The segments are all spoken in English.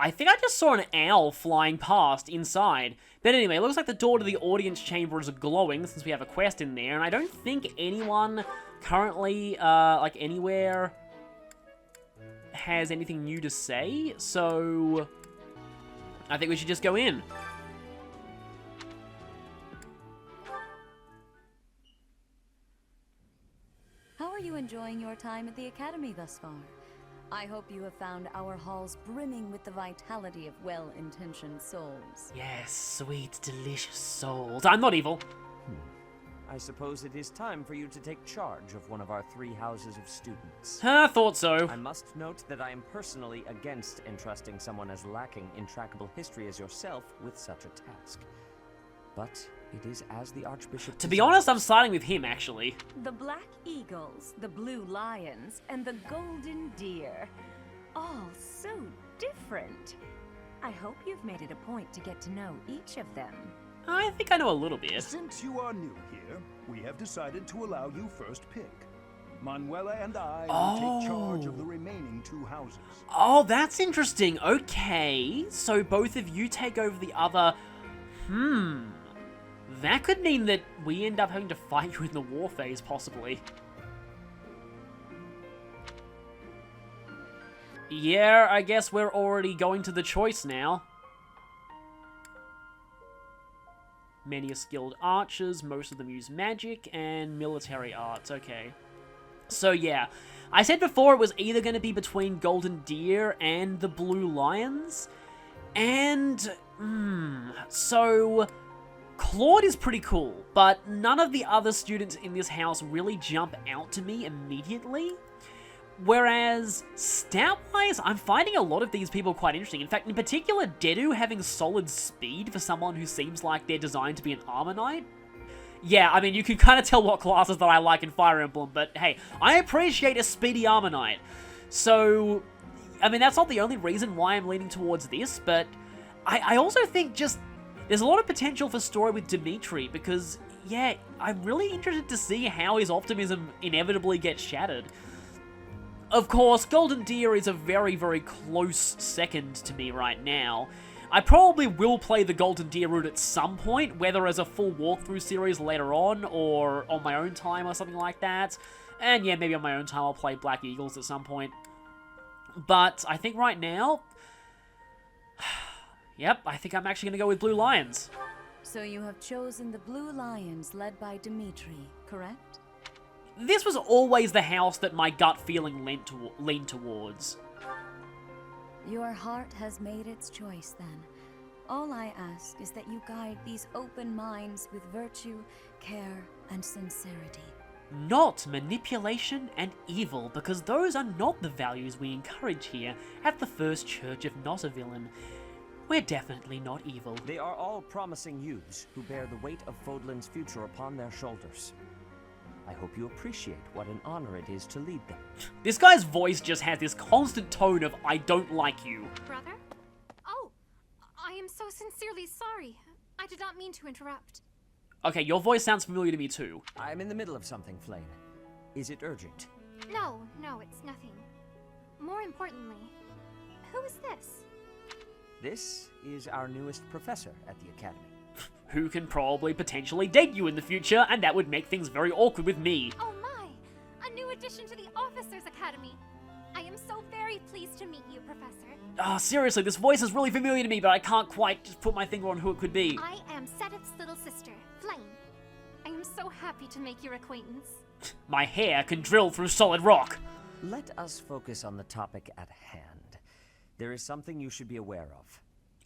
I think I just saw an owl flying past inside. But anyway, it looks like the door to the audience chamber is glowing since we have a quest in there. And I don't think anyone currently, like, anywhere has anything new to say. So I think we should just go in. How are you enjoying your time at the Academy thus far? I hope you have found our halls brimming with the vitality of well-intentioned souls. Yes, sweet, delicious souls. I'm not evil. I suppose it is time for you to take charge of one of our 3 houses of students. Thought so. I must note that I am personally against entrusting someone as lacking in trackable history as yourself with such a task. But it is as the Archbishop To be honest, I'm siding with him, actually. The Black Eagles, the Blue Lions, and the Golden Deer. All so different. I hope you've made it a point to get to know each of them. I think I know a little bit. Since you are new here, we have decided to allow you first pick. Manuela and I will take charge of the remaining 2 houses. Oh, that's interesting. Okay, so both of you take over the other... That could mean that we end up having to fight you in the war phase, possibly. Yeah, I guess we're already going to the choice now. Many are skilled archers, most of them use magic, and military arts, okay. So yeah, I said before it was either going to be between Golden Deer and the Blue Lions, and, so... Claude is pretty cool, but none of the other students in this house really jump out to me immediately. Whereas, stat-wise, I'm finding a lot of these people quite interesting. In fact, in particular, Dedu having solid speed for someone who seems like they're designed to be an armor knight. Yeah, I mean, you can kind of tell what classes that I like in Fire Emblem, but hey, I appreciate a speedy armor knight. So, I mean, that's not the only reason why I'm leaning towards this, but I also think just... There's a lot of potential for story with Dimitri because, yeah, I'm really interested to see how his optimism inevitably gets shattered. Of course, Golden Deer is a very, very close second to me right now. I probably will play the Golden Deer route at some point, whether as a full walkthrough series later on, or on my own time or something like that. And yeah, maybe on my own time I'll play Black Eagles at some point. But I think right now... Yep, I think I'm actually going to go with Blue Lions. So you have chosen the Blue Lions led by Dimitri, correct? This was always the house that my gut feeling leaned towards. Your heart has made its choice then. All I ask is that you guide these open minds with virtue, care, and sincerity. Not manipulation and evil, because those are not the values we encourage here at the First Church of Not a Villain. We're definitely not evil. They are all promising youths who bear the weight of Fodlan's future upon their shoulders. I hope you appreciate what an honor it is to lead them. This guy's voice just has this constant tone of, I don't like you. Brother? Oh, I am so sincerely sorry. I did not mean to interrupt. Okay, your voice sounds familiar to me too. I'm in the middle of something, Flame. Is it urgent? No, it's nothing. More importantly, who is this? This is our newest professor at the Academy. Who can probably potentially date you in the future, and that would make things very awkward with me. Oh my! A new addition to the Officers Academy! I am so very pleased to meet you, Professor. Seriously, this voice is really familiar to me, but I can't quite just put my finger on who it could be. I am Sedith's little sister, Flame. I am so happy to make your acquaintance. My hair can drill through solid rock. Let us focus on the topic at hand. There is something you should be aware of.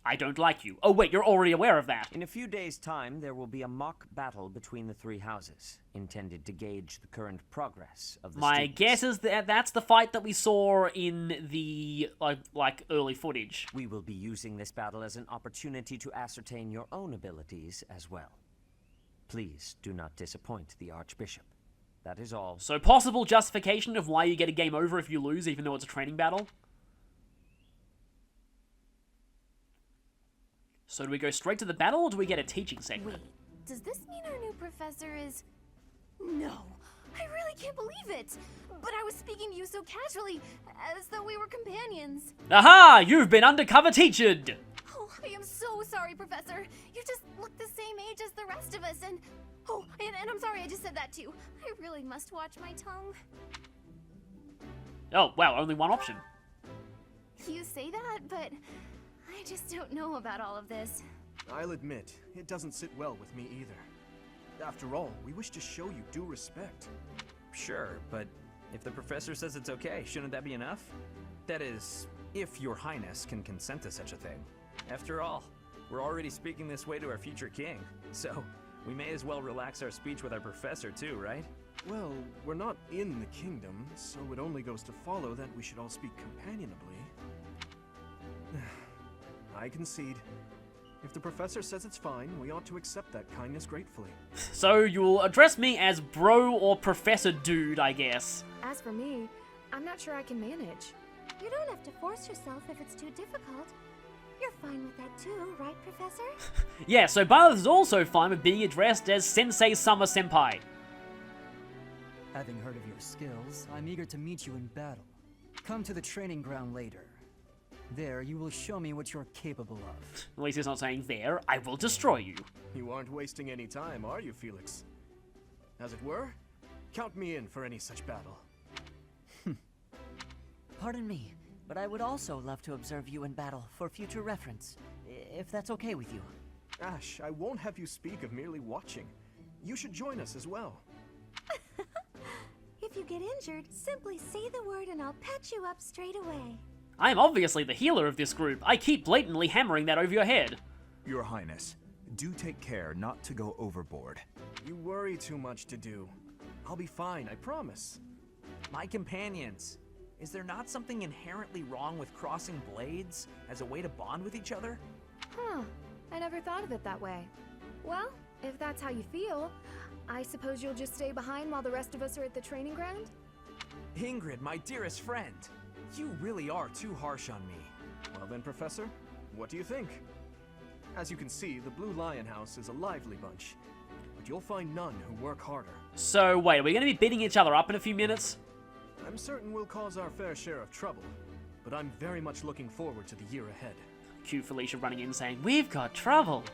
I don't like you. Oh wait, you're already aware of that. In a few days' time, there will be a mock battle between the 3 houses, intended to gauge the current progress of the My students. guess is that that's the fight that we saw in the, like early footage. We will be using this battle as an opportunity to ascertain your own abilities as well. Please do not disappoint the Archbishop. That is all. So possible justification of why you get a game over if you lose, even though it's a training battle? So do we go straight to the battle, or do we get a teaching segment? Wait, does this mean our new professor is... No, I really can't believe it. But I was speaking to you so casually, as though we were companions. Aha! You've been undercover teachered! Oh, I am so sorry, Professor. You just look the same age as the rest of us, and... Oh, and I'm sorry I just said that too. I really must watch my tongue. Oh, wow, only one option. You say that, but I just don't know about all of this. I'll admit, it doesn't sit well with me either. After all, we wish to show you due respect. Sure, but if the professor says it's okay, shouldn't that be enough? That is, if your highness can consent to such a thing. After all, we're already speaking this way to our future king, so we may as well relax our speech with our professor too, right? Well, we're not in the kingdom, so it only goes to follow that we should all speak companionably. I concede. If the professor says it's fine, we ought to accept that kindness gratefully. So you'll address me as bro or professor dude, I guess. As for me, I'm not sure I can manage. You don't have to force yourself if it's too difficult. You're fine with that too, right, Professor? Yeah, so Byleth is also fine with being addressed as Sensei Summer Senpai. Having heard of your skills, I'm eager to meet you in battle. Come to the training ground later. There, you will show me what you're capable of. At least he's not saying there, I will destroy you. You aren't wasting any time, are you, Felix? As it were, count me in for any such battle. Pardon me, but I would also love to observe you in battle for future reference, if that's okay with you. Ash, I won't have you speak of merely watching. You should join us as well. If you get injured, simply say the word and I'll patch you up straight away. I am obviously the healer of this group. I keep blatantly hammering that over your head. Your Highness, do take care not to go overboard. You worry too much to do. I'll be fine, I promise. My companions, is there not something inherently wrong with crossing blades as a way to bond with each other? Huh, I never thought of it that way. Well, if that's how you feel, I suppose you'll just stay behind while the rest of us are at the training ground? Ingrid, my dearest friend, you really are too harsh on me. Well then, Professor, what do you think? As you can see, the Blue Lion House is a lively bunch, but you'll find none who work harder. So, wait, are we going to be beating each other up in a few minutes? I'm certain we'll cause our fair share of trouble, but I'm very much looking forward to the year ahead. Cue Felicia running in saying, we've got trouble.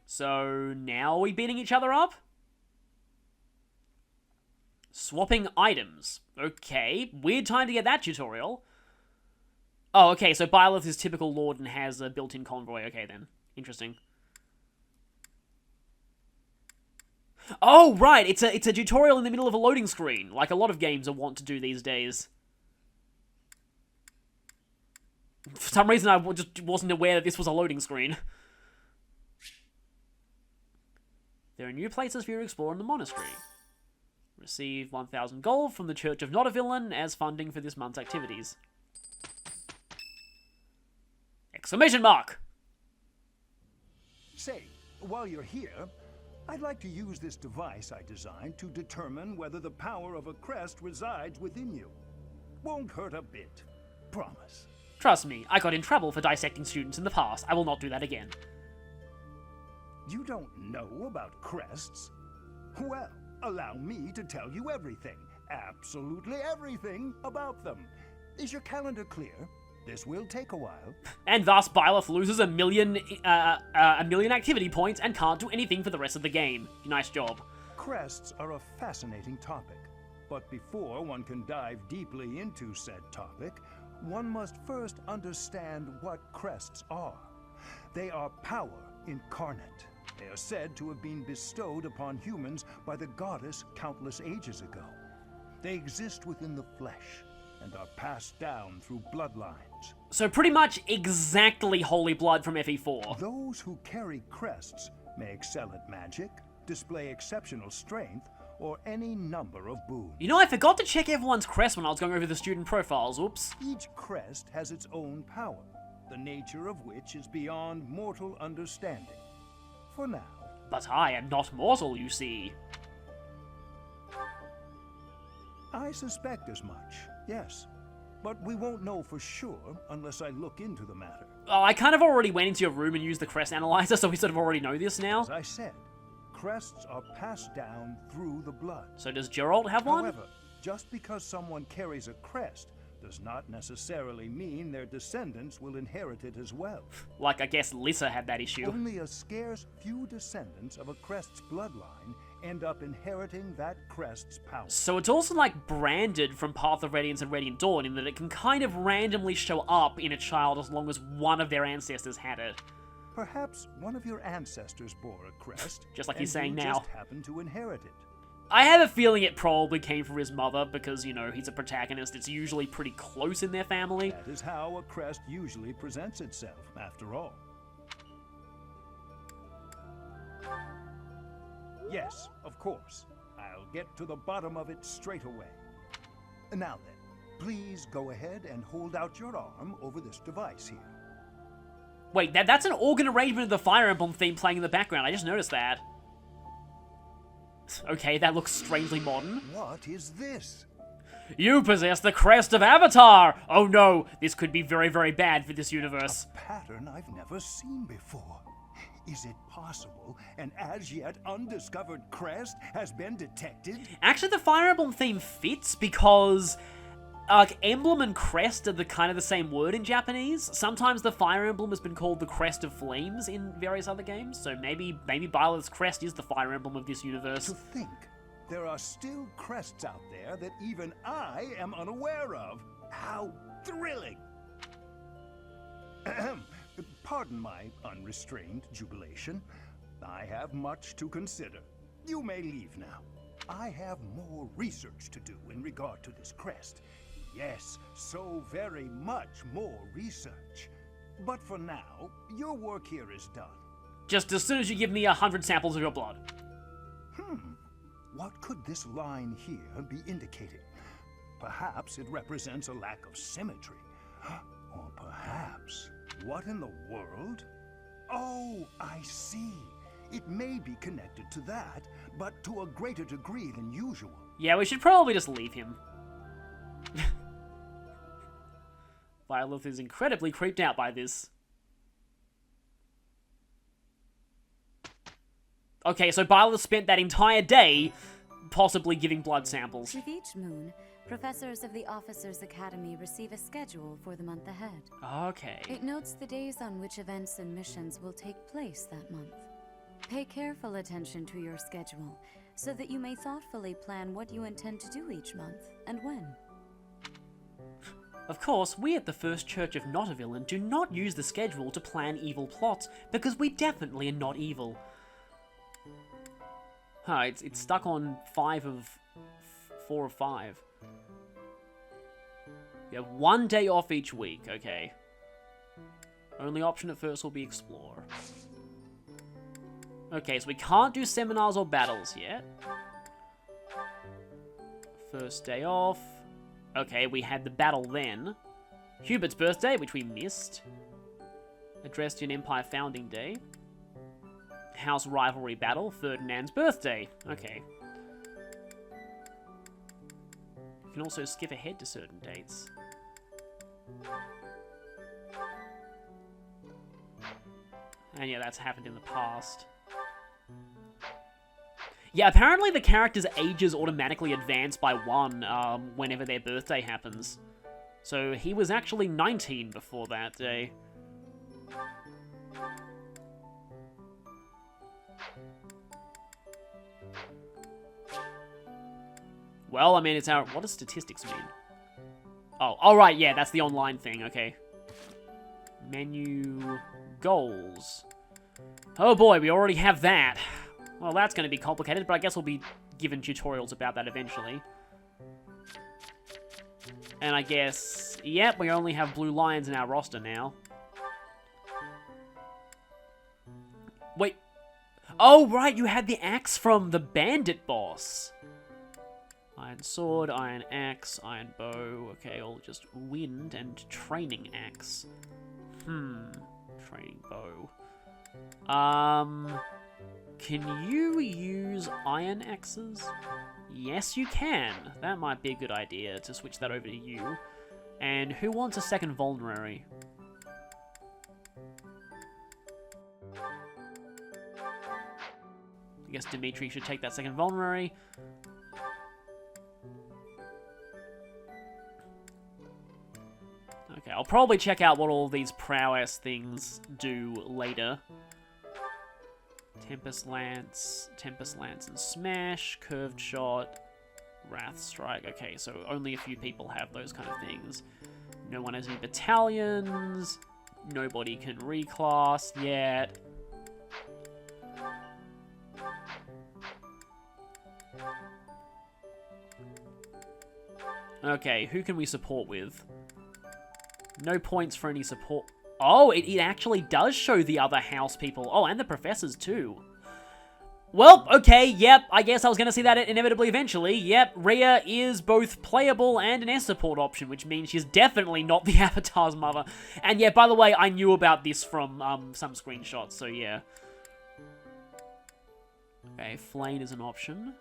So, now are we beating each other up? Swapping items. Okay, weird time to get that tutorial. Oh, okay, so Byleth is typical Lord and has a built-in convoy. Okay, then. Interesting. Oh, right, it's a tutorial in the middle of a loading screen, like a lot of games are wont to do these days. For some reason, I just wasn't aware that this was a loading screen. There are new places for you to explore in the monastery. Receive 1,000 gold from the Church of Not a Villain as funding for this month's activities. Exclamation mark! Say, while you're here, I'd like to use this device I designed to determine whether the power of a crest resides within you. Won't hurt a bit. Promise. Trust me, I got in trouble for dissecting students in the past. I will not do that again. You don't know about crests? Well, allow me to tell you everything, absolutely everything about them. Is your calendar clear? This will take a while. And thus, Byleth loses a million activity points and can't do anything for the rest of the game. Nice job. Crests are a fascinating topic, but before one can dive deeply into said topic, one must first understand what crests are. They are power incarnate. They are said to have been bestowed upon humans by the goddess countless ages ago. They exist within the flesh and are passed down through bloodlines. So pretty much exactly Holy Blood from FE4. Those who carry crests may excel at magic, display exceptional strength, or any number of boons. You know, I forgot to check everyone's crest when I was going over the student profiles. Oops. Each crest has its own power, the nature of which is beyond mortal understanding. For now. But I am not mortal, you see. I suspect as much, yes. But we won't know for sure unless I look into the matter. Oh, I kind of already went into your room and used the Crest Analyzer, so we sort of already know this now. As I said, crests are passed down through the blood. So does Geralt have one? However, just because someone carries a crest does not necessarily mean their descendants will inherit it as well. Like, I guess Lissa had that issue. Only a scarce few descendants of a crest's bloodline end up inheriting that crest's power. So it's also like branded from Path of Radiance and Radiant Dawn in that it can kind of randomly show up in a child as long as one of their ancestors had it. Perhaps one of your ancestors bore a crest, Just like and he's saying you now. just happen to inherit it. I have a feeling it probably came from his mother because, you know, he's a protagonist. It's usually pretty close in their family. That is how a crest usually presents itself, after all. Yes, of course. I'll get to the bottom of it straight away. Now then, please go ahead and hold out your arm over this device here. Wait, that's an organ arrangement of the Fire Emblem theme playing in the background. I just noticed that. Okay, that looks strangely modern. What is this? You possess the Crest of Avatar! Oh no, this could be very, very bad for this universe. A pattern I've never seen before. Is it possible an as-yet undiscovered crest has been detected? Actually, the Fire Emblem theme fits because emblem and crest are the same word in Japanese. Sometimes the Fire Emblem has been called the Crest of Flames in various other games, so maybe Byleth's crest is the Fire Emblem of this universe. To think, there are still crests out there that even I am unaware of. How thrilling! Pardon my unrestrained jubilation. I have much to consider. You may leave now. I have more research to do in regard to this crest. Yes, so very much more research. But for now, your work here is done. Just as soon as you give me 100 samples of your blood. What could this line here be indicating? Perhaps it represents a lack of symmetry. Or perhaps, what in the world? Oh, I see. It may be connected to that, but to a greater degree than usual. Yeah, we should probably just leave him. Byleth is incredibly creeped out by this. Okay, so Byleth spent that entire day possibly giving blood samples. With each moon, professors of the Officers' Academy receive a schedule for the month ahead. Okay. It notes the days on which events and missions will take place that month. Pay careful attention to your schedule, so that you may thoughtfully plan what you intend to do each month, and when. Of course, we at the First Church of Not-a-Villain do not use the schedule to plan evil plots, because we definitely are not evil. Huh, it's stuck on 4 of 5. You have 1 day off each week, okay. Only option at first will be Explore. Okay, so we can't do seminars or battles yet. First day off. Okay, we had the battle then. Hubert's birthday, which we missed. Adrestian Empire Founding Day. House Rivalry Battle, Ferdinand's birthday. Okay. You can also skip ahead to certain dates. And yeah, that's happened in the past. Yeah, apparently the character's ages automatically advance by 1 whenever their birthday happens. So he was actually 19 before that day. Well, I mean, it's our... What does statistics mean? Oh, alright, yeah, that's the online thing, okay. Menu... Goals. Oh boy, we already have that. Well, that's going to be complicated, but I guess we'll be given tutorials about that eventually. And I guess... Yep, we only have blue lions in our roster now. Wait. Oh, right, you had the axe from the bandit boss. Iron sword, iron axe, iron bow. Okay, all just wind and training axe. Training bow. Can you use iron axes? Yes, you can. That might be a good idea to switch that over to you. And who wants a second vulnerary? guess Dimitri should take that second vulnerary. Okay, I'll probably check out what all these prowess things do later. Tempest Lance and Smash, Curved Shot, Wrath Strike. Okay, so only a few people have those kind of things. No one has any battalions. Nobody can reclass yet. Okay, who can we support with? No points for any support. Oh, it actually does show the other house people. Oh, and the professors too. Well, okay, yep, I guess I was going to see that inevitably eventually. Yep, Rhea is both playable and an S support option, which means she's definitely not the Avatar's mother. And yeah, by the way, I knew about this from some screenshots, so yeah. Okay, Flane is an option.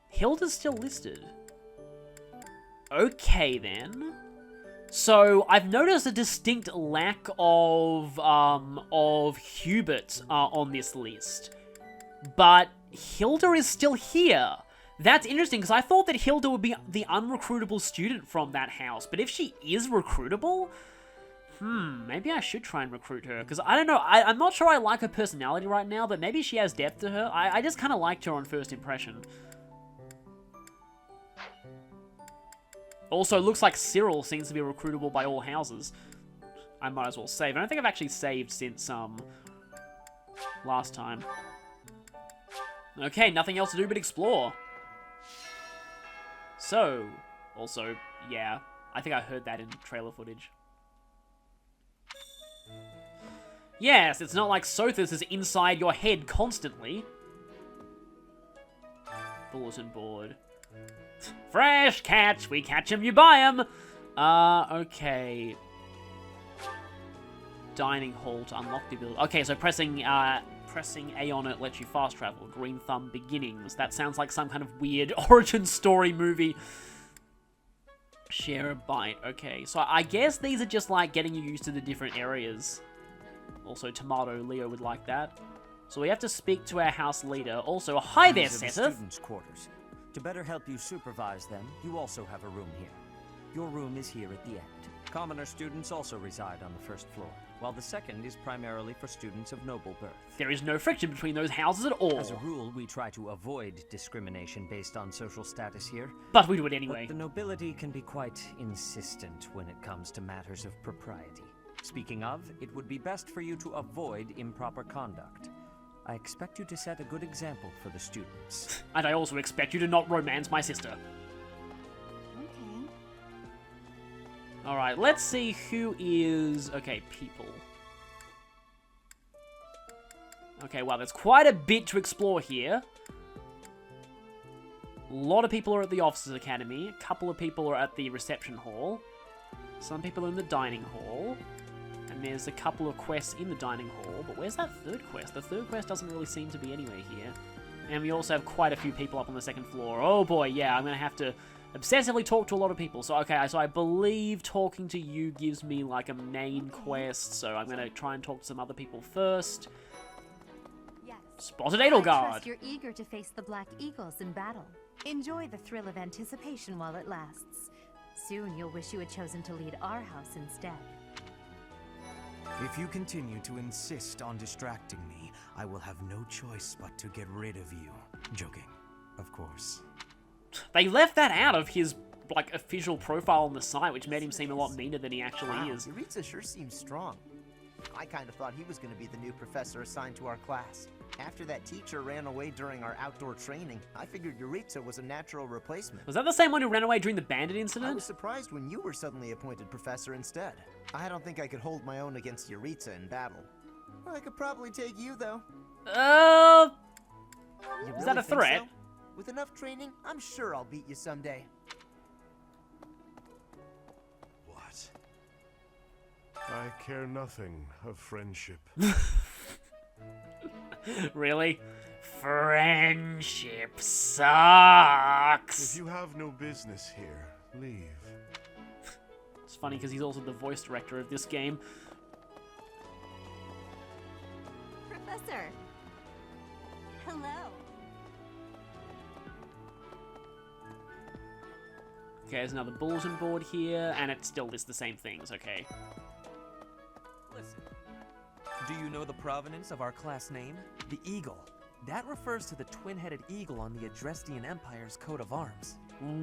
Hilda's still listed. Okay, then. So, I've noticed a distinct lack of Hubert on this list. But Hilda is still here. That's interesting, because I thought that Hilda would be the unrecruitable student from that house. But if she is recruitable, maybe I should try and recruit her. Because I don't know, I'm not sure I like her personality right now, but maybe she has depth to her. I just kind of liked her on first impression. Also, looks like Cyril seems to be recruitable by all houses. I might as well save. I don't think I've actually saved since, last time. Okay, nothing else to do but explore. So, also, yeah, I think I heard that in trailer footage. Yes, it's not like Sothis is inside your head constantly. Bulletin board. Fresh catch! We catch 'em, you buy 'em! Okay. Dining hall to unlock the ability. Okay, so pressing A on it lets you fast travel. Green thumb beginnings. That sounds like some kind of weird origin story movie. Share a bite. Okay, so I guess these are just like getting you used to the different areas. Also, Tomato Leo would like that. So we have to speak to our house leader. Also, hi there, These are the Seth. students' quarters. To better help you supervise them, you also have a room here. Your room is here at the end. Commoner students also reside on the first floor, while the second is primarily for students of noble birth. There is no friction between those houses at all. As a rule, we try to avoid discrimination based on social status here. But we do it anyway. But the nobility can be quite insistent when it comes to matters of propriety. Speaking of, it would be best for you to avoid improper conduct. I expect you to set a good example for the students. And I also expect you to not romance my sister. Okay. Alright, let's see who is... Okay, people. Okay, well, there's quite a bit to explore here. A lot of people are at the Officers Academy. A couple of people are at the reception hall. Some people are in the dining hall. And there's a couple of quests in the dining hall, but where's that third quest? The third quest doesn't really seem to be anywhere here. And we also have quite a few people up on the second floor. Oh boy, yeah, I'm gonna have to obsessively talk to a lot of people. So, okay, so I believe talking to you gives me, like, a main quest, so I'm gonna try and talk to some other people first. Yes. Spotted I Edelgard! trust you're eager to face the Black Eagles in battle. Enjoy the thrill of anticipation while it lasts. Soon you'll wish you had chosen to lead our house instead. If you continue to insist on distracting me, I will have no choice but to get rid of you. Joking, of course. They left that out of his, like, official profile on the site, which made him seem a lot meaner than he actually is. Yuritsa sure seems strong. I kind of thought he was going to be the new professor assigned to our class. After that teacher ran away during our outdoor training, I figured Yuritsa was a natural replacement. Was that the same one who ran away during the bandit I incident? was surprised when you were suddenly appointed professor instead. I don't think I could hold my own against Yuritsa in battle. I could probably take you, though. You Is that really a think threat? so? With enough training, I'm sure I'll beat you someday. What? I care nothing of friendship. Really? Friendship sucks! If you have no business here, leave. It's funny because he's also the voice director of this game. Professor. Hello. Okay, there's another bulletin board here, and it still lists the same things, okay. Listen. Do you know the provenance of our class name? The Eagle. That refers to the twin-headed eagle on the Adrestian Empire's coat of arms.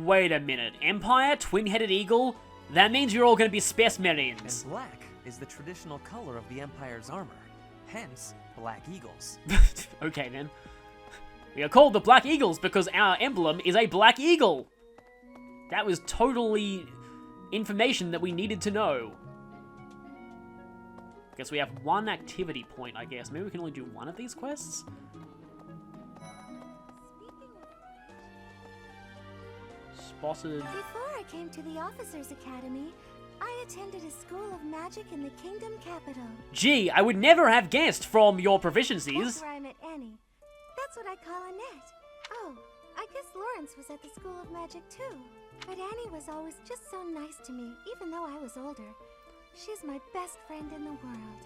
Wait a minute. Empire? Twin-headed eagle? That means you're all gonna be specimens. And black is the traditional color of the Empire's armor. Hence, Black Eagles. Okay, then. We are called the Black Eagles because our emblem is a black eagle. That was totally information that we needed to know. Guess we have one activity point, I guess. Maybe we can only do one of these quests? Spotted. Before I came to the Officers Academy, I attended a school of magic in the Kingdom Capital. Gee, I would never have guessed from your proficiencies. That's where I met Annie. That's what I call Annette. Oh, I guess Lawrence was at the School of Magic too. But Annie was always just so nice to me, even though I was older. She's my best friend in the world.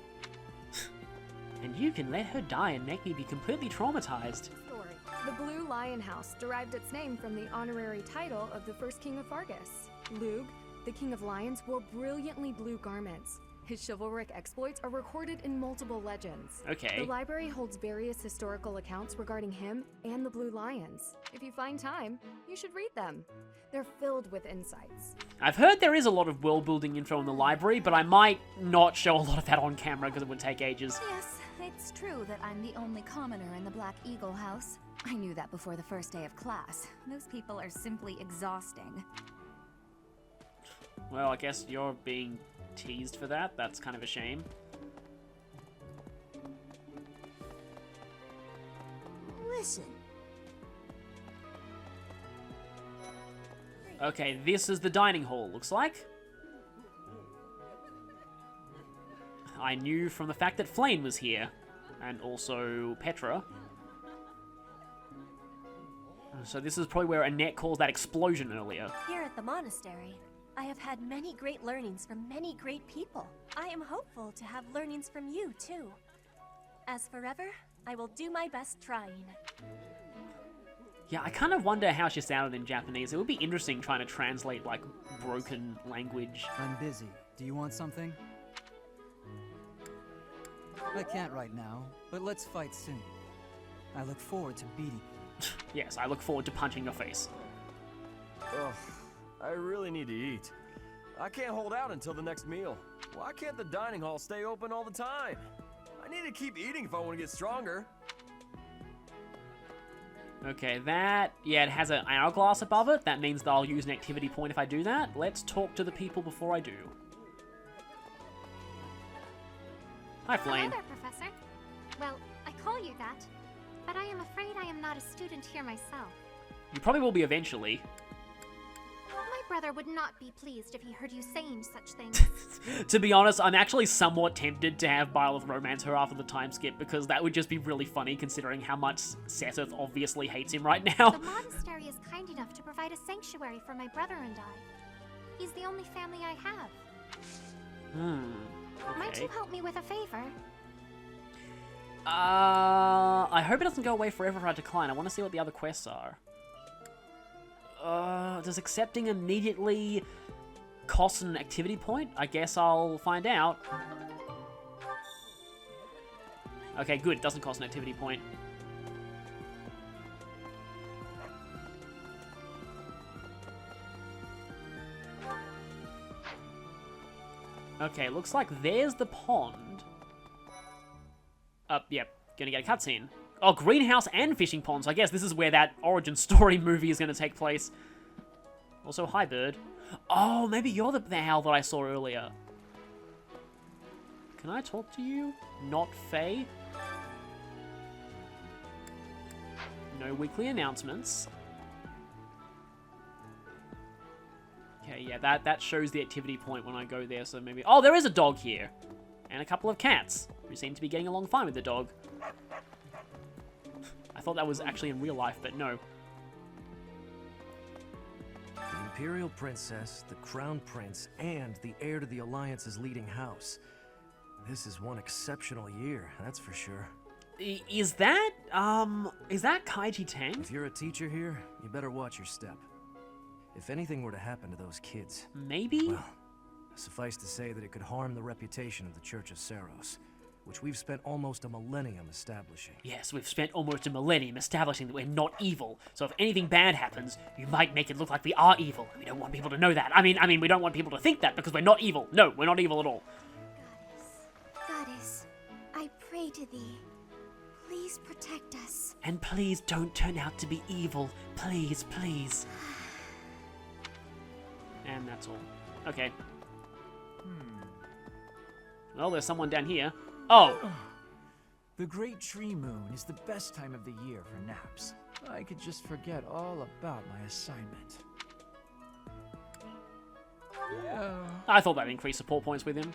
And you can let her die and make me be completely traumatized. Story. The Blue Lion House derived its name from the honorary title of the first king of Fargus. Lug, the king of lions, wore brilliantly blue garments. His chivalric exploits are recorded in multiple legends. Okay. The library holds various historical accounts regarding him and the Blue Lions. If you find time, you should read them. They're filled with insights. I've heard there is a lot of world-building info in the library, but I might not show a lot of that on camera because it would take ages. Yes, it's true that I'm the only commoner in the Black Eagle house. I knew that before the first day of class. Those people are simply exhausting. Well, I guess you're being teased for that. That's kind of a shame. Listen. Okay, this is the dining hall, looks like. I knew from the fact that Flame was here, and also Petra. So this is probably where Annette caused that explosion earlier. Here at the monastery, I have had many great learnings from many great people. I am hopeful to have learnings from you, too. As forever, I will do my best trying. Yeah, I kind of wonder how she sounded in Japanese. It would be interesting trying to translate, like, broken language. I'm busy. Do you want something? I can't right now, but let's fight soon. I look forward to beating you. Yes, I look forward to punching your face. Ugh, I really need to eat. I can't hold out until the next meal. Why can't the dining hall stay open all the time? I need to keep eating if I want to get stronger. Okay, that... Yeah, it has an hourglass above it. That means that I'll use an activity point if I do that. Let's talk to the people before I do. Hi, Flame. Hello there, Professor. Well, I call you that, but I am afraid I am not a student here myself. You probably will be eventually. My brother would not be pleased if he heard you saying such things. To be honest, I'm actually somewhat tempted to have Byleth romance her after the time skip, because that would just be really funny considering how much Setheth obviously hates him right now. The monastery is kind enough to provide a sanctuary for my brother and I. He's the only family I have. Okay. Might you help me with a favor? I hope it doesn't go away forever if I decline. I want to see what the other quests are. Does accepting immediately cost an activity point? I guess I'll find out. Okay, good. It doesn't cost an activity point. Okay, looks like there's the pond. Yep. Gonna get a cutscene. Oh, greenhouse and fishing ponds. I guess this is where that origin story movie is gonna take place. Also, hi, bird. Oh, maybe you're the owl that I saw earlier. Can I talk to you? Not Faye? No weekly announcements. Okay, yeah, that shows the activity point when I go there, so maybe... Oh, there is a dog here! And a couple of cats, who seem to be getting along fine with the dog. I thought that was actually in real life, but no. The Imperial Princess, the Crown Prince, and the heir to the Alliance's leading house. This is one exceptional year, that's for sure. Is that Kaiji Tang? If you're a teacher here, you better watch your step. If anything were to happen to those kids... Maybe? Well, suffice to say that it could harm the reputation of the Church of Saros, which we've spent almost a millennium establishing. Yes, we've spent almost a millennium establishing that we're not evil, so if anything bad happens, you might make it look like we are evil. We don't want people to know that. I mean, we don't want people to think that because we're not evil. No, we're not evil at all. Goddess, I pray to thee. Please protect us. And please don't turn out to be evil. Please, please. And that's all. Okay. Well, there's someone down here. Oh! The Great Tree Moon is the best time of the year for naps. I could just forget all about my assignment. I thought that'd increase support points with him.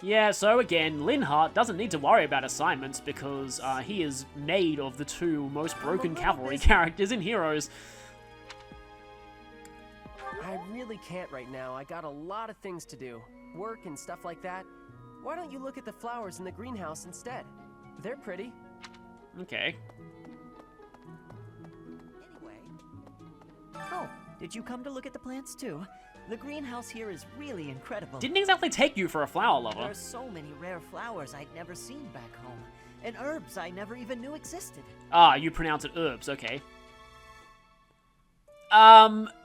Yeah, so again, Linhardt doesn't need to worry about assignments because he is made of the two most broken cavalry characters in Heroes. I really can't right now. I got a lot of things to do. Work and stuff like that. Why don't you look at the flowers in the greenhouse instead? They're pretty. Okay. Anyway. Oh, did you come to look at the plants too? The greenhouse here is really incredible. Didn't exactly take you for a flower lover. There are so many rare flowers I'd never seen back home. And herbs I never even knew existed. Ah, you pronounce it herbs, okay.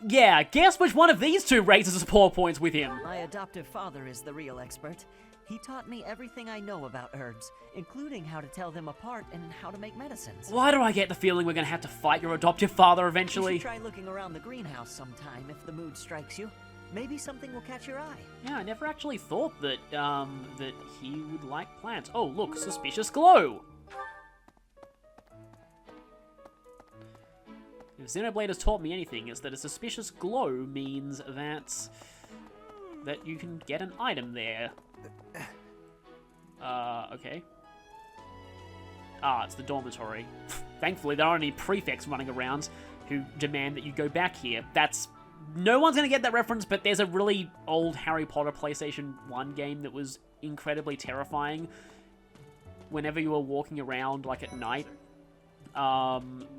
Yeah, guess which one of these two raises support points with him? My adoptive father is the real expert. He taught me everything I know about herbs, including how to tell them apart and how to make medicines. Why do I get the feeling we're gonna have to fight your adoptive father eventually? You should try looking around the greenhouse sometime if the mood strikes you. Maybe something will catch your eye. Yeah, I never actually thought that, that he would like plants. Oh, look, suspicious glow! If Xenoblade has taught me anything, it's that a suspicious glow means that you can get an item there. Okay. Ah, it's the dormitory. Thankfully, there aren't any prefects running around who demand that you go back here. No one's gonna get that reference, but there's a really old Harry Potter PlayStation 1 game that was incredibly terrifying. Whenever you were walking around, like, at night,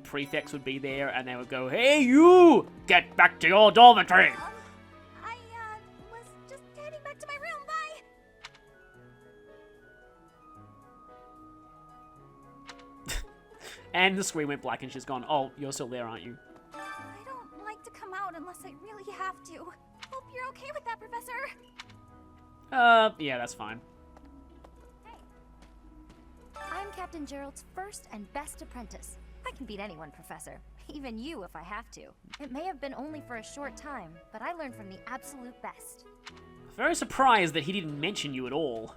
prefects would be there, and they would go, "Hey, you! Get back to your dormitory!" I, was just heading back to my room, bye! And the screen went black, and she's gone, "Oh, you're still there, aren't you?" I don't like to come out unless I really have to. Hope you're okay with that, Professor. Yeah, that's fine. I'm Captain Gerald's first and best apprentice. I can beat anyone, Professor. Even you if I have to. It may have been only for a short time, but I learned from the absolute best. Very surprised that he didn't mention you at all.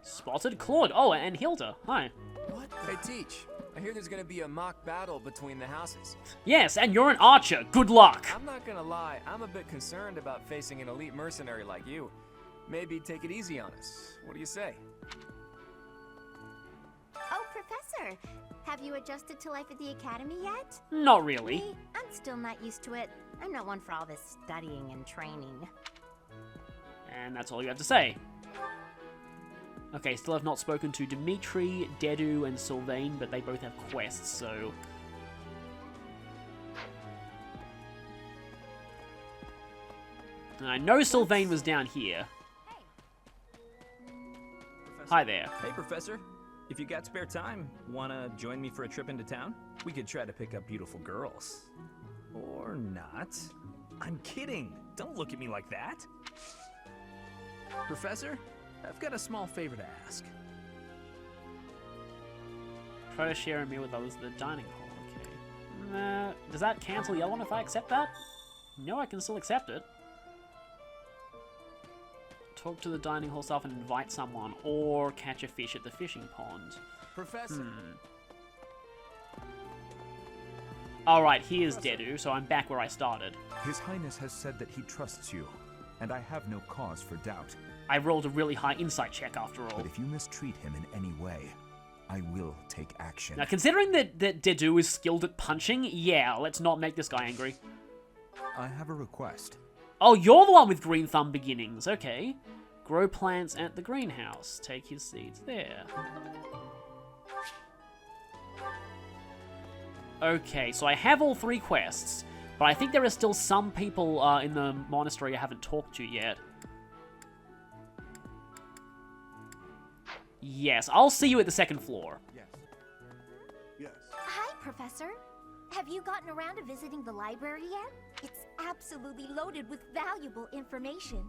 Spotted Claude. Oh, and Hilda. Hi. What? Hey, Teach. I hear there's gonna be a mock battle between the houses. Yes, and you're an archer. Good luck. I'm not gonna lie, I'm a bit concerned about facing an elite mercenary like you. Maybe take it easy on us. What do you say? Oh, Professor, have you adjusted to life at the academy yet? Not really. Me, I'm still not used to it. I'm not one for all this studying and training. And that's all you have to say. Okay, still have not spoken to Dimitri, Dedu, and Sylvain, but they both have quests, so... And I know Sylvain was down here. Hi there. Hey, Professor. If you got spare time, wanna join me for a trip into town? We could try to pick up beautiful girls. Or not. I'm kidding. Don't look at me like that. Professor, I've got a small favor to ask. Try to share a meal with others at the dining hall. Okay. Does that cancel the other one if I accept that? No, I can still accept it. Talk to the dining hall staff and invite someone, or catch a fish at the fishing pond. Professor. Alright, here's Dedu, so I'm back where I started. His Highness has said that he trusts you, and I have no cause for doubt. I rolled a really high insight check after all. But if you mistreat him in any way, I will take action. Now, considering that Dedu is skilled at punching, yeah, let's not make this guy angry. I have a request. Oh, you're the one with green thumb beginnings, okay. Grow plants at the greenhouse. Take his seeds there. Okay, so I have all 3 quests, but I think there are still some people in the monastery I haven't talked to yet. Yes, I'll see you at the 2nd floor. Yes. Hi, Professor. Have you gotten around to visiting the library yet? It's absolutely loaded with valuable information.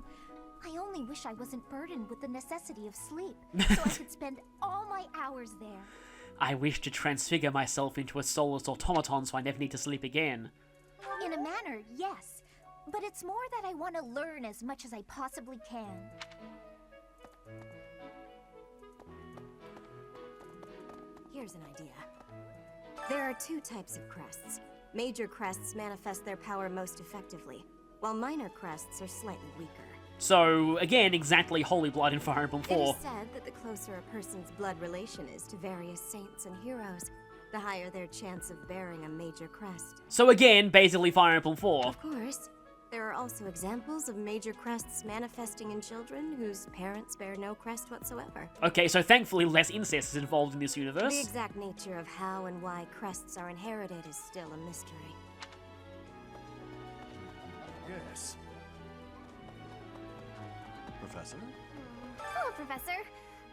I only wish I wasn't burdened with the necessity of sleep, so I could spend all my hours there. I wish to transfigure myself into a soulless automaton so I never need to sleep again. In a manner, yes. But it's more that I want to learn as much as I possibly can. Here's an idea. There are 2 types of crests. Major crests manifest their power most effectively, while minor crests are slightly weaker. So, again, exactly Holy Blood in Fire Emblem 4. It is said that the closer a person's blood relation is to various saints and heroes, the higher their chance of bearing a major crest. So again, basically Fire Emblem 4. Of course. There are also examples of major crests manifesting in children whose parents bear no crest whatsoever. Okay, so thankfully less incest is involved in this universe. The exact nature of how and why crests are inherited is still a mystery. Yes. Professor? Hello, Professor.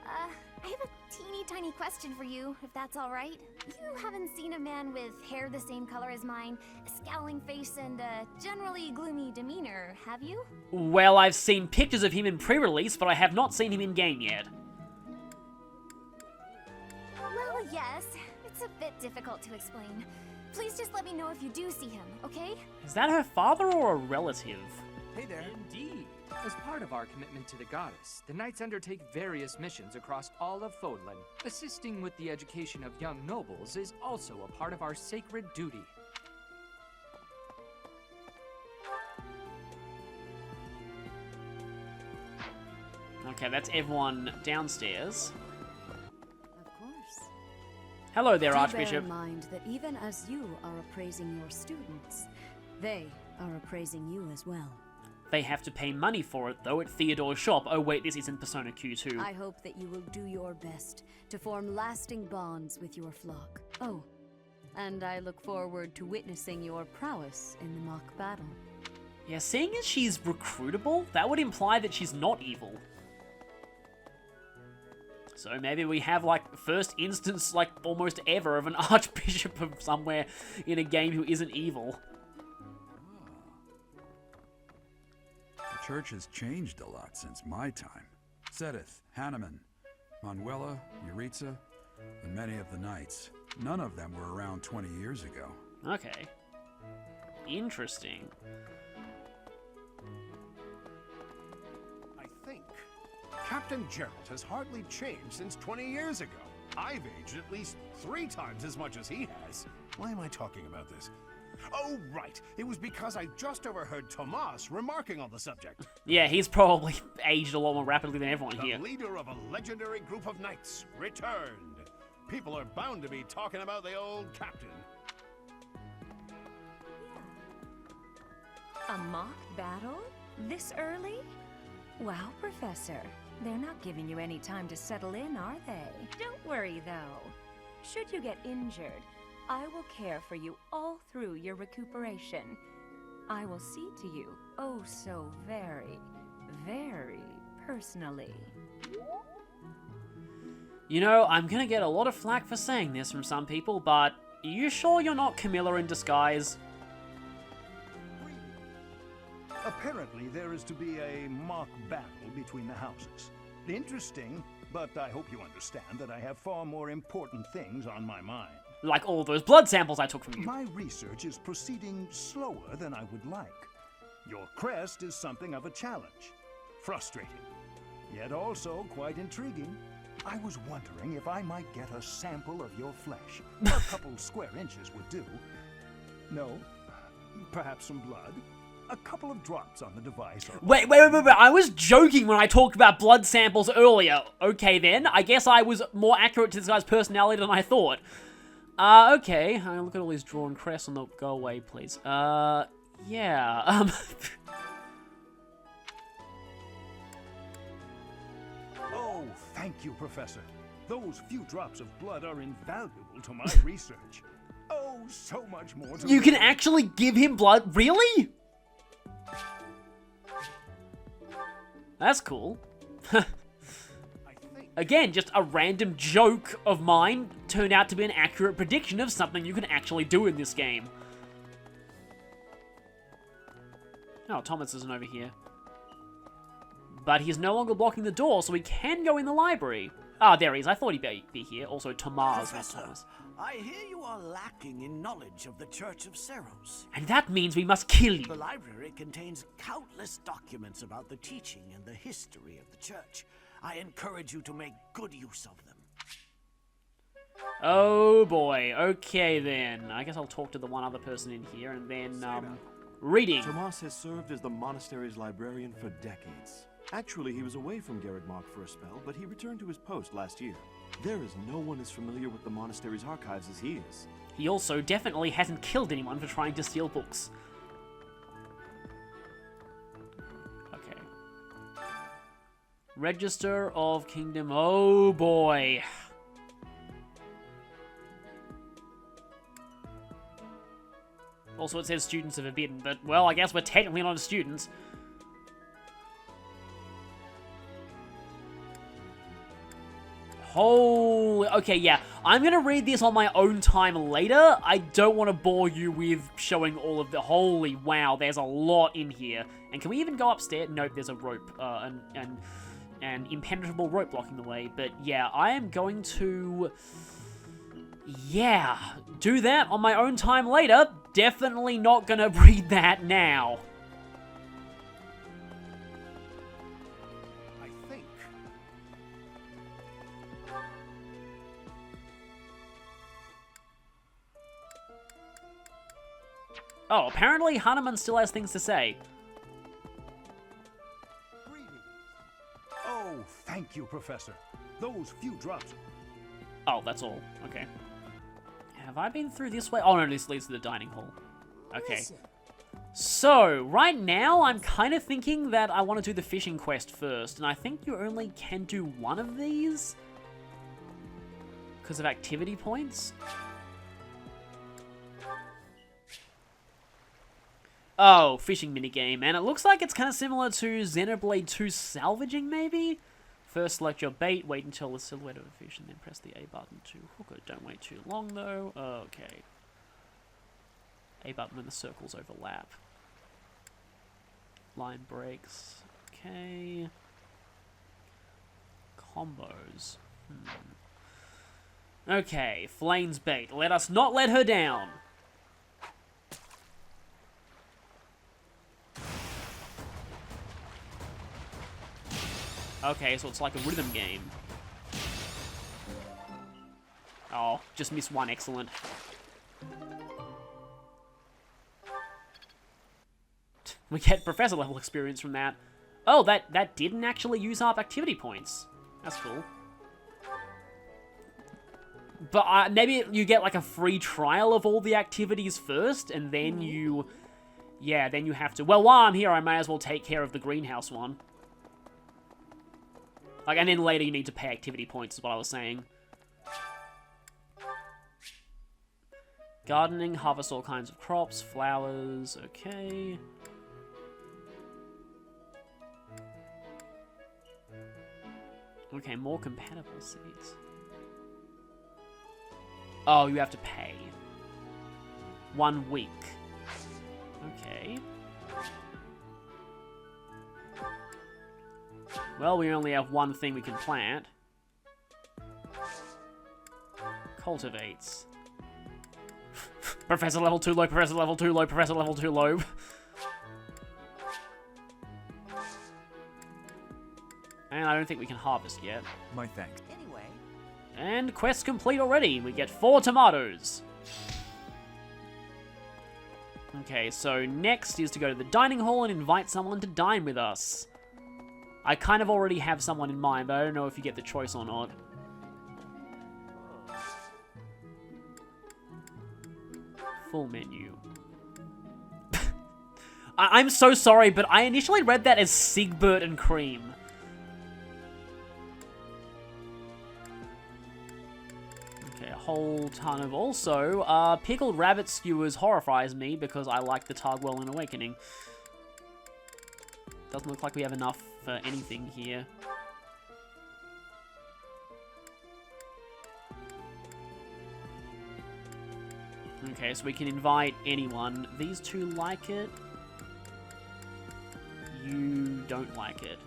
I have a teeny tiny question for you, if that's all right. You haven't seen a man with hair the same color as mine, a scowling face, and a generally gloomy demeanor, have you? Well, I've seen pictures of him in pre-release, but I have not seen him in-game yet. Well, yes. It's a bit difficult to explain. Please just let me know if you do see him, okay? Is that her father or a relative? Hey there. Indeed. As part of our commitment to the goddess, the knights undertake various missions across all of Fodlan. Assisting with the education of young nobles is also a part of our sacred duty. Okay, that's everyone downstairs. Of course. Hello there, Do Archbishop. bear in mind that even as you are appraising your students, they are appraising you as well. They have to pay money for it, though, at Theodore's shop. Oh wait, this isn't Persona Q2. I hope that you will do your best to form lasting bonds with your flock. Oh, and I look forward to witnessing your prowess in the mock battle. Yeah, seeing as she's recruitable, that would imply that she's not evil. So maybe we have, like, first instance, like, almost ever of an Archbishop of somewhere in a game who isn't evil. The church has changed a lot since my time. Sedith, Hanneman, Manuela, Yuritsa, and many of the knights. None of them were around 20 years ago. Okay. Interesting. I think Captain Gerald has hardly changed since 20 years ago. I've aged at least 3 times as much as he has. Why am I talking about this? Oh, right. It was because I just overheard Tomas remarking on the subject. Yeah, he's probably aged a lot more rapidly than everyone here. The leader of a legendary group of knights returned. People are bound to be talking about the old captain. A mock battle? This early? Wow, Professor. They're not giving you any time to settle in, are they? Don't worry, though. Should you get injured, I will care for you all through your recuperation. I will see to you, oh so very, very personally. You know, I'm gonna get a lot of flack for saying this from some people, but are you sure you're not Camilla in disguise? Apparently, there is to be a mock battle between the houses. Interesting, but I hope you understand that I have far more important things on my mind. Like all those blood samples I took from you. My research is proceeding slower than I would like. Your crest is something of a challenge. Frustrating, yet also quite intriguing. I was wondering if I might get a sample of your flesh. A couple square inches would do. No? Perhaps some blood? A couple of drops on the device. Wait, I was joking when I talked about blood samples earlier. Okay then, I guess I was more accurate to this guy's personality than I thought. Okay, look at all these drawn crests on the... Go away, please. Yeah, thank you, Professor. Those few drops of blood are invaluable to my research. Oh, so much more to You can learn. actually give him blood? Really? That's cool. Again, just a random joke of mine turned out to be an accurate prediction of something you can actually do in this game. Oh, Thomas isn't over here. But he's no longer blocking the door, so we can go in the library. Ah, there he is. I thought he'd be here. Also, Thomas, not Thomas. I hear you are lacking in knowledge of the Church of Seros. And that means we must kill you. The library contains countless documents about the teaching and the history of the Church. I encourage you to make good use of them. Oh boy. Okay then. I guess I'll talk to the one other person in here and then, reading. Tomas has served as the Monasteries Librarian for decades. Actually, he was away from Garreg for a spell, but he returned to his post last year. There is no one as familiar with the monastery's archives as he is. He also definitely hasn't killed anyone for trying to steal books. Okay. Register of Kingdom. Oh boy. Also, it says students are forbidden, but, well, I guess we're technically not students. Holy... Okay, yeah. I'm gonna read this on my own time later. I don't want to bore you with showing all of the... Holy wow, there's a lot in here. And can we even go upstairs? Nope, there's a rope. An impenetrable rope blocking the way. But yeah, I am going to... Yeah, do that on my own time later. Definitely not gonna read that now. Oh, apparently Hanneman still has things to say. Oh, thank you, Professor. Those few drops. Oh, that's all. Okay. Have I been through this way? Oh, no, this leads to the dining hall. Okay. So, right now, I'm kind of thinking that I want to do the fishing quest first, and I think you only can do one of these because of activity points. Oh, fishing minigame, and it looks like it's kind of similar to Xenoblade 2 salvaging, maybe? First select your bait, wait until the silhouette of a fish, and then press the A button to hook it. Don't wait too long, though. Okay. A button when the circles overlap. Line breaks. Okay. Combos. Okay, Flame's bait. Let us not let her down. Okay, so it's like a rhythm game. Oh, just missed one. Excellent. We get professor level experience from that. Oh, that didn't actually use up activity points. That's cool. But maybe you get like a free trial of all the activities first, and then you... Yeah, then you have to... Well, while I'm here, I may as well take care of the greenhouse one. Like, and then later you need to pay activity points, is what I was saying. Gardening, harvest all kinds of crops, flowers, okay. Okay, more compatible seeds. Oh, you have to pay. 1 week. Okay. Well, we only have one thing we can plant. Cultivates. Professor level 2 low, Professor level 2 low, Professor level 2 low. And I don't think we can harvest yet. My thanks. Anyway. And quest complete already. We get 4 tomatoes. Okay, so next is to go to the dining hall and invite someone to dine with us. I kind of already have someone in mind, but I don't know if you get the choice or not. Full menu. I'm so sorry, but I initially read that as Sigbert and Cream. whole ton of... Also, pickled rabbit skewers horrifies me because I like the Targwell in Awakening. Doesn't look like we have enough for anything here. Okay, so we can invite anyone. These two like it. You don't like it.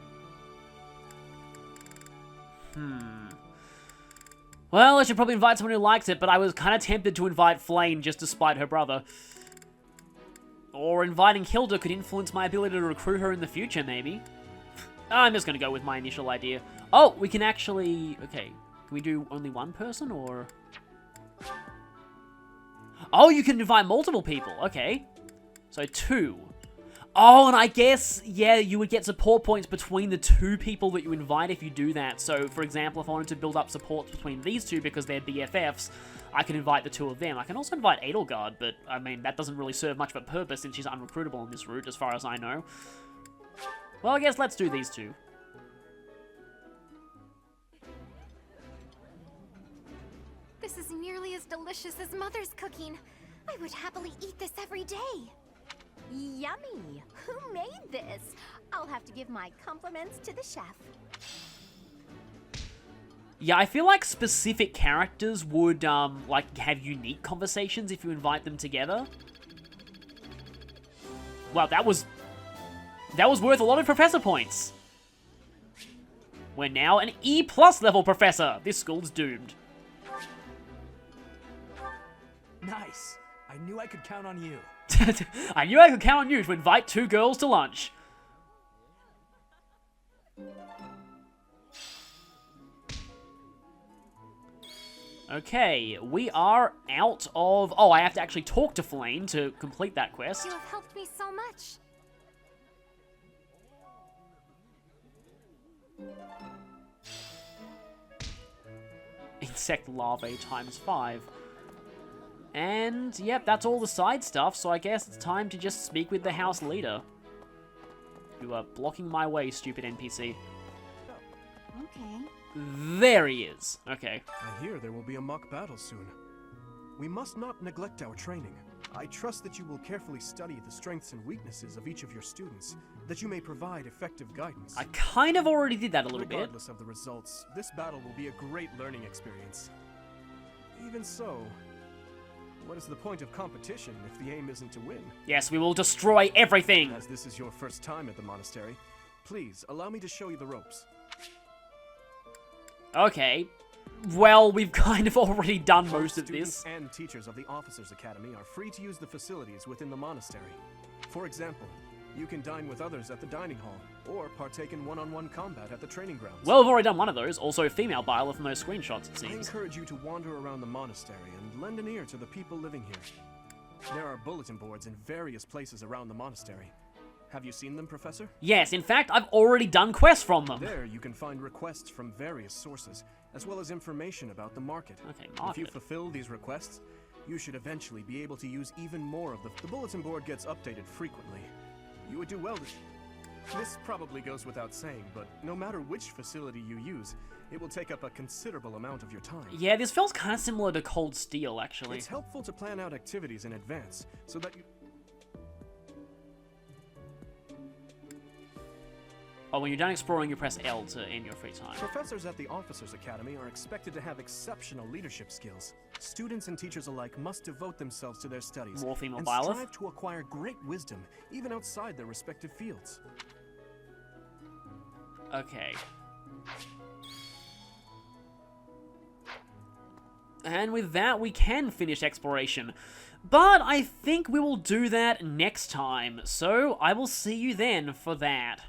Well, I should probably invite someone who likes it, but I was kind of tempted to invite Flame just to spite her brother. Or inviting Hilda could influence my ability to recruit her in the future, maybe. I'm just going to go with my initial idea. Oh, we can actually... Okay, can we do only one person, or... Oh, you can invite multiple people. Okay. So 2. Oh, and I guess, yeah, you would get support points between the 2 people that you invite if you do that. So, for example, if I wanted to build up support between these 2 because they're BFFs, I can invite the 2 of them. I can also invite Edelgard, but, I mean, that doesn't really serve much of a purpose since she's unrecruitable on this route, as far as I know. Well, I guess let's do these 2. This is nearly as delicious as Mother's cooking. I would happily eat this every day. Yummy! Who made this? I'll have to give my compliments to the chef. Yeah, I feel like specific characters would, like, have unique conversations if you invite them together. Wow, that was worth a lot of professor points. We're now an E+ level professor. This school's doomed. Nice. I knew I could count on you. I knew I could count on you to invite 2 girls to lunch. Okay, we are out of... Oh, I have to actually talk to Flame to complete that quest. You have helped me so much. Insect larvae ×5. And, yep, that's all the side stuff, so I guess it's time to just speak with the house leader. You are blocking my way, stupid NPC. Okay. There he is. Okay. I hear there will be a mock battle soon. We must not neglect our training. I trust that you will carefully study the strengths and weaknesses of each of your students, that you may provide effective guidance. I kind of already did that a little bit. Regardless of the results, this battle will be a great learning experience. Even so, what is the point of competition if the aim isn't to win? Yes, we will destroy everything! As this is your first time at the monastery, please allow me to show you the ropes. Okay. Well, we've kind of already done most of this. Students and teachers of the Officers Academy are free to use the facilities within the monastery. For example, you can dine with others at the dining hall, or partake in one-on-one combat at the training grounds. Well, we've already done one of those. Also, female Byleth from those screenshots, it seems. I encourage you to wander around the monastery and lend an ear to the people living here. There are bulletin boards in various places around the monastery. Have you seen them, Professor? Yes, in fact, I've already done quests from them. There you can find requests from various sources, as well as information about the market. Okay, market. If you fulfill these requests, you should eventually be able to use even more of the bulletin board gets updated frequently. You would do well to... This probably goes without saying, but no matter which facility you use, it will take up a considerable amount of your time. Yeah, this feels kind of similar to Cold Steel, actually. It's helpful to plan out activities in advance, so that you... Oh, when you're done exploring, you press L to end your free time. Professors at the Officers Academy are expected to have exceptional leadership skills. Students and teachers alike must devote themselves to their studies More female and Byleth. strive to acquire great wisdom, even outside their respective fields. Okay. And with that, we can finish exploration. But I think we will do that next time, so I will see you then for that.